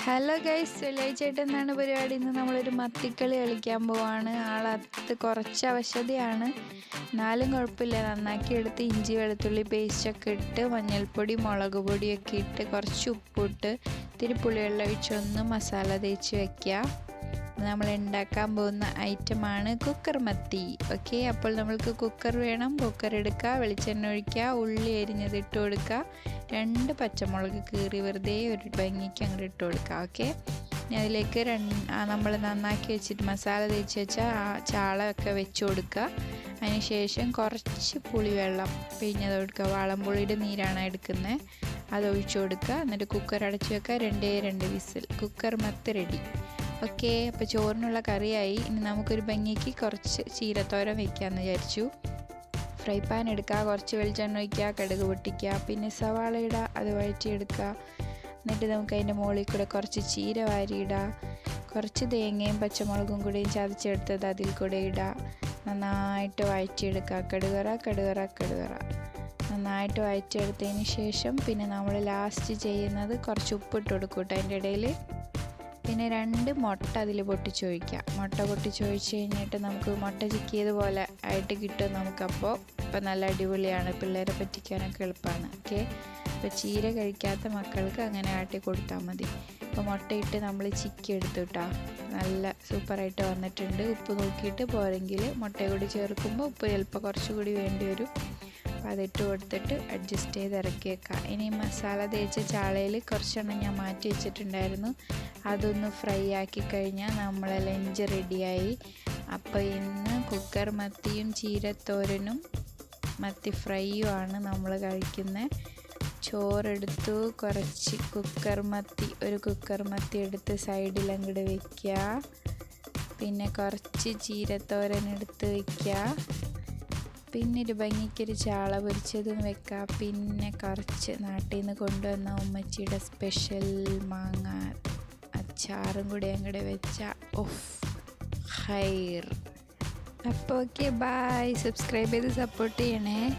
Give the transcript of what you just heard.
Hello guys, വെള്ളിയാഴ്ചയായിട്ട് എന്താണ് പരിപാടി? ഇന്ന് നമ്മളൊരു മത്തിക്കളി കളിക്കാൻ പോവാണ്. ആളത്ത് കുറച്ച് അവശതയാണ്, എന്നാലും കുഴപ്പമില്ല. നന്നാക്കി എടുത്ത് ഇഞ്ചി വെളുത്തുള്ളി പേസ്റ്റൊക്കെ ഇട്ട് മഞ്ഞൾപ്പൊടി മുളക് പൊടിയൊക്കെ ഇട്ട് കുറച്ച് ഉപ്പിട്ട് ഇത്തിരി പുളിവെള്ളം ഒഴിച്ചൊന്ന് മസാല തേച്ച് വയ്ക്കുക. നമ്മൾ ഉണ്ടാക്കാൻ പോകുന്ന ഐറ്റമാണ് കുക്കർ മത്തി. ഓക്കെ, അപ്പോൾ നമ്മൾക്ക് കുക്കർ വേണം. കുക്കർ എടുക്കുക, വെളിച്ചെണ്ണ ഒഴിക്കുക, ഉള്ളി അരിഞ്ഞത് ഇട്ട് കൊടുക്കുക, 2 പച്ചമുളക് കീറി വെറുതെ ഒരു ഭംഗിക്ക് അങ്ങോട്ട് ഇട്ട് കൊടുക്കുക. ഓക്കെ, ഇനി അതിലേക്ക് നമ്മൾ നന്നാക്കി വെച്ചിട്ട് മസാല തേച്ച് വെച്ചാൽ ആ ചാളയൊക്കെ വെച്ച് കൊടുക്കുക. അതിന് ശേഷം കുറച്ച് പുളിവെള്ളം പിഴിഞ്ഞത് കൊടുക്കുക. വാളംപുളിയുടെ നീരാണ് എടുക്കുന്നത്, അത് ഒഴിച്ചു കൊടുക്കുക. എന്നിട്ട് കുക്കർ അടച്ചു വെക്കുക. 2 വിസിൽ. കുക്കർ മത്തി റെഡി. ഓക്കെ, അപ്പോൾ ചോറിനുള്ള കറിയായി. ഇനി നമുക്കൊരു ഭംഗിക്ക് കുറച്ച് ചീരത്തോരൻ വയ്ക്കാമെന്ന് വിചാരിച്ചു. ഫ്രൈ പാൻ എടുക്കുക, കുറച്ച് വെളിച്ചെണ്ണ ഒഴിക്കുക, കടുക് പൊട്ടിക്കുക, പിന്നെ സവാള ഇടുക, അത് വഴറ്റിയെടുക്കുക. എന്നിട്ട് നമുക്ക് അതിൻ്റെ മുകളിൽ കൂടെ കുറച്ച് ചീര വാരിയിടുക, കുറച്ച് തേങ്ങയും പച്ചമുളകും കൂടെയും ചതച്ചെടുത്തത് അതിൽ കൂടെ ഇടുക. നന്നായിട്ട് വഴറ്റിയെടുക്കുക. കടുകറ നന്നായിട്ട് വഴറ്റിയെടുത്തതിന് ശേഷം പിന്നെ നമ്മൾ ലാസ്റ്റ് ചെയ്യുന്നത് കുറച്ച് ഉപ്പിട്ട് കൊടുക്കും കേട്ടോ അതിൻ്റെ ഇടയിൽ. പിന്നെ 2 മുട്ട അതിൽ പൊട്ടിച്ചൊഴിക്കുക. മുട്ട പൊട്ടിച്ചൊഴിച്ച് കഴിഞ്ഞിട്ട് നമുക്ക് മുട്ട ചിക്കിയതുപോലെ ആയിട്ട് കിട്ടും നമുക്കപ്പോൾ. ഇപ്പം നല്ല അടിപൊളിയാണ്, പിള്ളേരെ പറ്റിക്കാനൊക്കെ എളുപ്പമാണ്. ഓക്കെ, ഇപ്പോൾ ചീര കഴിക്കാത്ത മക്കൾക്ക് അങ്ങനെ ആട്ടി കൊടുത്താൽ മതി. ഇപ്പോൾ മുട്ടയിട്ട് നമ്മൾ ചിക്കി എടുത്തു കേട്ടോ, നല്ല സൂപ്പറായിട്ട് വന്നിട്ടുണ്ട്. ഉപ്പ് നോക്കിയിട്ട് പോരെങ്കിൽ മുട്ട കൂടി ചേർക്കുമ്പോൾ ഉപ്പ് ചിലപ്പോൾ കുറച്ചുകൂടി വേണ്ടി വരും. അപ്പോൾ അതിട്ട് കൊടുത്തിട്ട് അഡ്ജസ്റ്റ് ചെയ്ത് ഇറക്കി വെക്കാം. ഇനി മസാല തേച്ച ചാളയിൽ കുറച്ചെണ്ണം ഞാൻ മാറ്റി വെച്ചിട്ടുണ്ടായിരുന്നു, അതൊന്ന് ഫ്രൈ ആക്കി കഴിഞ്ഞാൽ നമ്മളെ ലഞ്ച് റെഡിയായി. അപ്പോൾ ഇന്ന് കുക്കർ മത്തിയും ചീരത്തോരനും മത്തി ഫ്രൈയുമാണ് നമ്മൾ കഴിക്കുന്നത്. ചോറെടുത്തു, കുറച്ച് ഒരു കുക്കർ മത്തി എടുത്ത് സൈഡിൽ അങ്ങോട്ട് വയ്ക്കുക. പിന്നെ കുറച്ച് ചീരത്തോരൻ എടുത്ത് വയ്ക്കുക. പിന്നെ ഒരു ഭംഗിക്കൊരു ചാള പൊരിച്ചതും വെക്കാം. പിന്നെ കുറച്ച് നാട്ടിൽ നിന്ന് കൊണ്ടുവന്ന ഉമ്മച്ചിയുടെ സ്പെഷ്യൽ മാങ്ങ അച്ചാറും കൂടി അങ്ങോട്ട് വെച്ചാൽ ഓഫ് ഹൈർ. അപ്പോൾ ഓക്കെ, ബൈ. സബ്സ്ക്രൈബ് ചെയ്ത് സപ്പോർട്ട് ചെയ്യണേ.